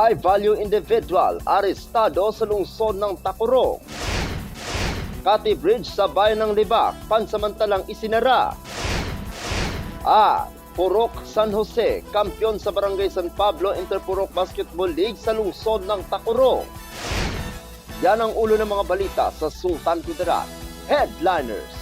High-value individual arestado sa lungsod ng Tacurong. Cati Bridge sa bayan ng Libak, pansamantalang isinara. Purok San Jose, kampiyon sa Barangay San Pablo Interpurok Basketball League sa lungsod ng Tacurong. Yan ang ulo ng mga balita sa Sultan Kudarat Headliners.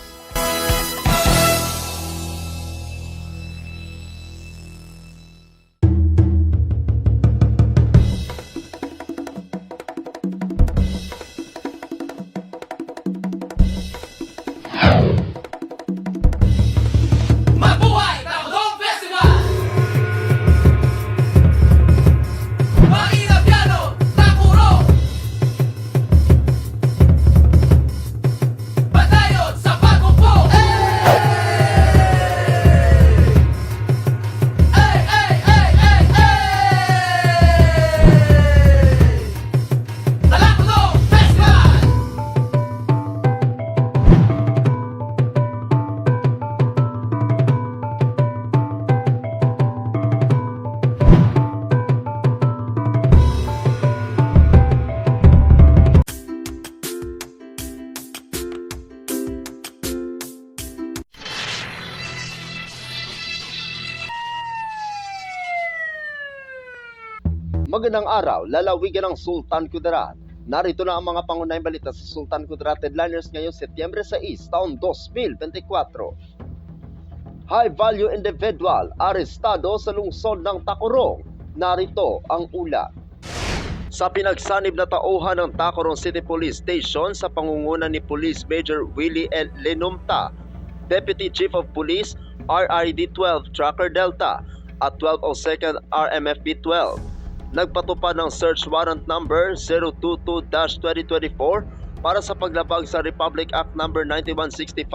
Magandang araw, lalawigan ng Sultan Kudarat. Narito na ang mga pangunahing balita sa Sultan Kudarat Headliners ngayong Setyembre 6, taon 2024. High-value individual arestado sa lungsod ng Tacurong. Narito ang ulat. Sa pinagsanib na tauhan ng Tacurong City Police Station sa pangunguna ni Police Major Willie L. Lenumta, Deputy Chief of Police RRD-12 Tracker Delta at 1202nd RMFB-12, nagpatupad ng search warrant number 022-2024 para sa paglabag sa Republic Act number 9165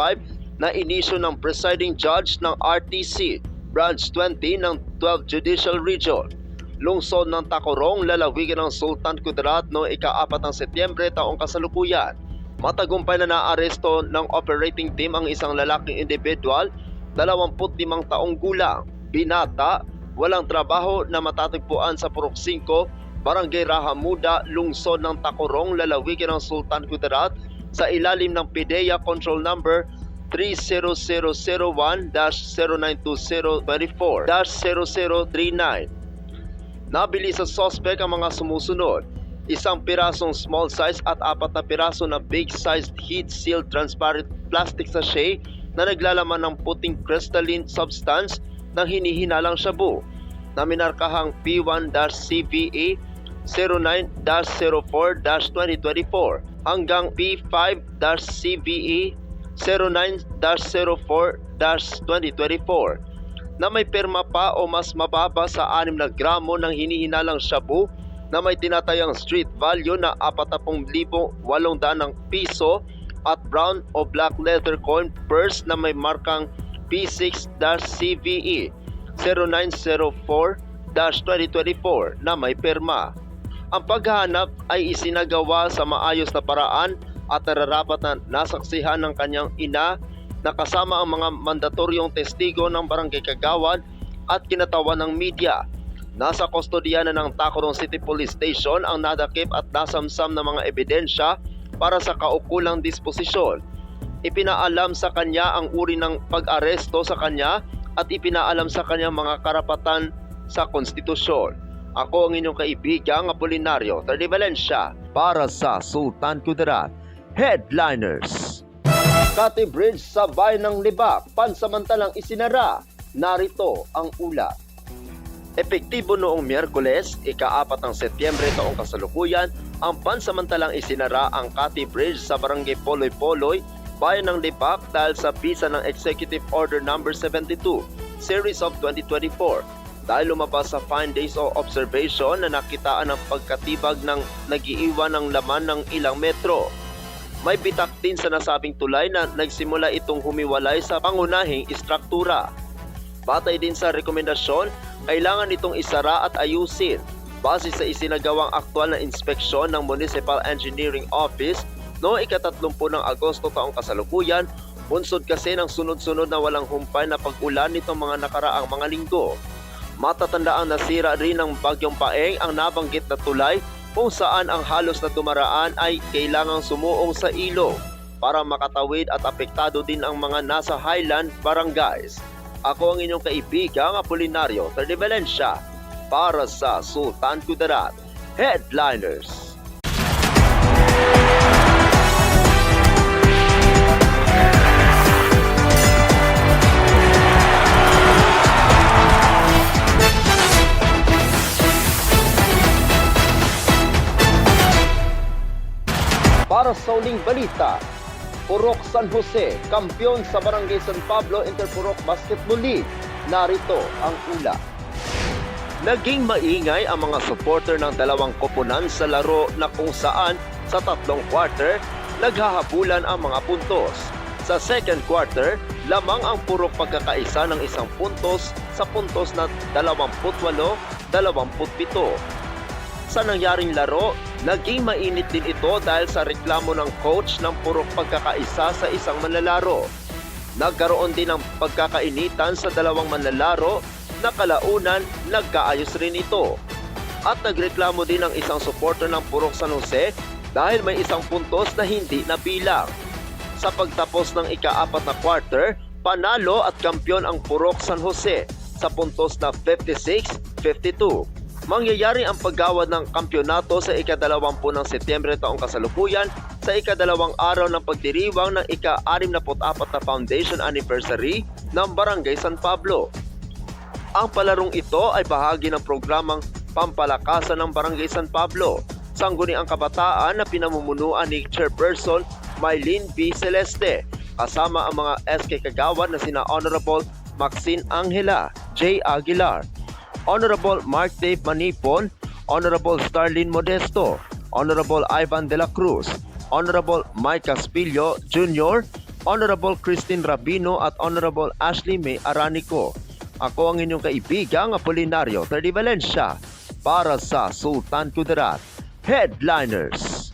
na inisyu ng Presiding Judge ng RTC Branch 20 ng 12 Judicial Region, lungsod ng Tacurong, lalawigan ng Sultan Kudarat noong ika-4 ng Setyembre taong kasalukuyan. Matagumpay na naaresto ng operating team ang isang lalaking individual, 25 taong gulang, binata, walang trabaho na matatagpuan sa Purok 5, Barangay Rahamuda, lungsod ng Tacurong, lalawigan ng Sultan Kudarat sa ilalim ng PIDEA Control Number 30001-092024-0039. Nabili sa suspect ang mga sumusunod: isang pirasong small size at 4 na piraso na big sized heat-sealed transparent plastic sachet na naglalaman ng puting crystalline substance ng hinihinalang shabu na minarkahang P1-CVE 09-04-2024 hanggang P5-CVE 09-04-2024 na may perma pa o mas mababa sa 6 na gramo ng hinihinalang shabu na may tinatayang street value na 40,800 ng piso at brown o black leather coin purse na may markang P6-CVE 0904-2024 na may perma. Ang paghahanap ay isinagawa sa maayos na paraan at nararapat na nasaksihan ng kanyang ina na kasama ang mga mandatoryong testigo ng Barangay Kagawad at kinatawan ng media. Nasa kustodiya na ng Tacurong City Police Station ang nadakip at nasamsam na mga ebidensya para sa kaukulang disposisyon. Ipinaalam sa kanya ang uri ng pag-aresto sa kanya at ipinaalam sa kanya mga karapatan sa konstitusyon. Ako ang inyong kaibigang Apolinario Valencia para sa Sultan Kudarat Headliners. Cati Bridge sa bayan ng Libak, pansamantalang isinara. Narito ang ulat. Epektibo noong Miyerkules, ika-4 ng Setyembre taong kasalukuyan, ang pansamantalang isinara ang Cati Bridge sa Barangay Poloy-Poloy, bayan ng Libak dahil sa bisa ng Executive Order No. 72, Series of 2024, dahil lumabas sa fine days o observation na nakitaan ng pagkatibag ng nagiiwan ng laman ng ilang metro. May bitak din sa nasabing tulay na nagsimula itong humiwalay sa pangunahing istruktura. Batay din sa rekomendasyon, kailangan itong isara at ayusin base sa isinagawang aktwal na inspeksyon ng Municipal Engineering Office noong ika-30 ng Agosto taong kasalukuyan, bunsod kasi ng sunod-sunod na walang humpay na pag-ulan nitong mga nakaraang mga linggo. Matatandaang nasira rin ng Bagyong Paeng ang nabanggit na tulay kung saan ang halos na dumaraan ay kailangang sumuong sa ilog para makatawid at apektado din ang mga nasa highland barangays. Ako ang inyong kaibigang Apolinario Terde Valencia para sa Sultan Kudarat Headliners. Para sa uling balita, Purok San Jose, kampiyon sa Barangay San Pablo Interpurok Basketball League. Narito ang ula. Naging maingay ang mga supporter ng dalawang koponan sa laro na kung saan sa tatlong quarter, naghahabulan ang mga puntos. Sa second quarter, lamang ang purok pagkakaisa ng isang puntos sa puntos na 28-27. Sa nangyaring laro, naging mainit din ito dahil sa reklamo ng coach ng purok pagkakaisa sa isang manlalaro. Nagkaroon din ng pagkakainitan sa dalawang manlalaro na kalaunan nagkaayos rin ito. At nagreklamo din ang isang supporter ng Purok San Jose dahil may isang puntos na hindi nabilang. Sa pagtapos ng ika-4 na quarter, panalo at kampiyon ang Purok San Jose sa puntos na 56-52. Mangyayari ang paggawad ng kampyonato sa ika-20 ng Setyembre taong kasalukuyan sa ika-2 araw ng pagdiriwang ng ika-64 na Foundation Anniversary ng Barangay San Pablo. Ang palarong ito ay bahagi ng programang Pampalakasan ng Barangay San Pablo, sangguniang kabataan na pinamumunuan ni Chairperson Mylene B. Celeste, kasama ang mga SK Kagawad na sina Honorable Maxine Angela, J. Aguilar, Honorable Mark Dave Manipon, Honorable Starlene Modesto, Honorable Ivan de la Cruz, Honorable Mike Caspillo Jr., Honorable Christine Rabino at Honorable Ashley May Aranico. Ako ang inyong kaibigang Apolinario Terde Valencia para sa Sultan Kudarat Headliners.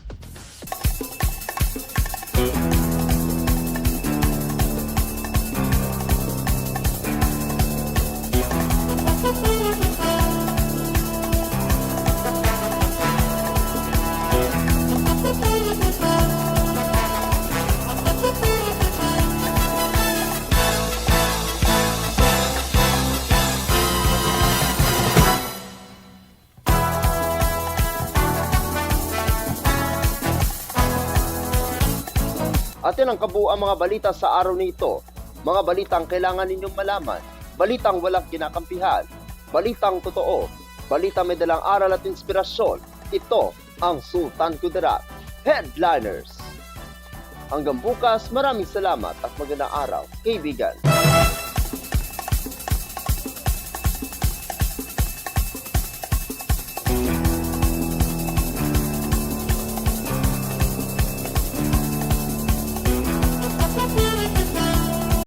At yan ang kabuuan mga balita sa araw nito. Mga balitang kailangan ninyong malaman. Balitang walang kinakampihan. Balitang totoo. Balitang may dalang aral at inspirasyon. Ito ang Sultan Kudarat Headliners. Hanggang bukas, maraming salamat at magandang araw, kaibigan.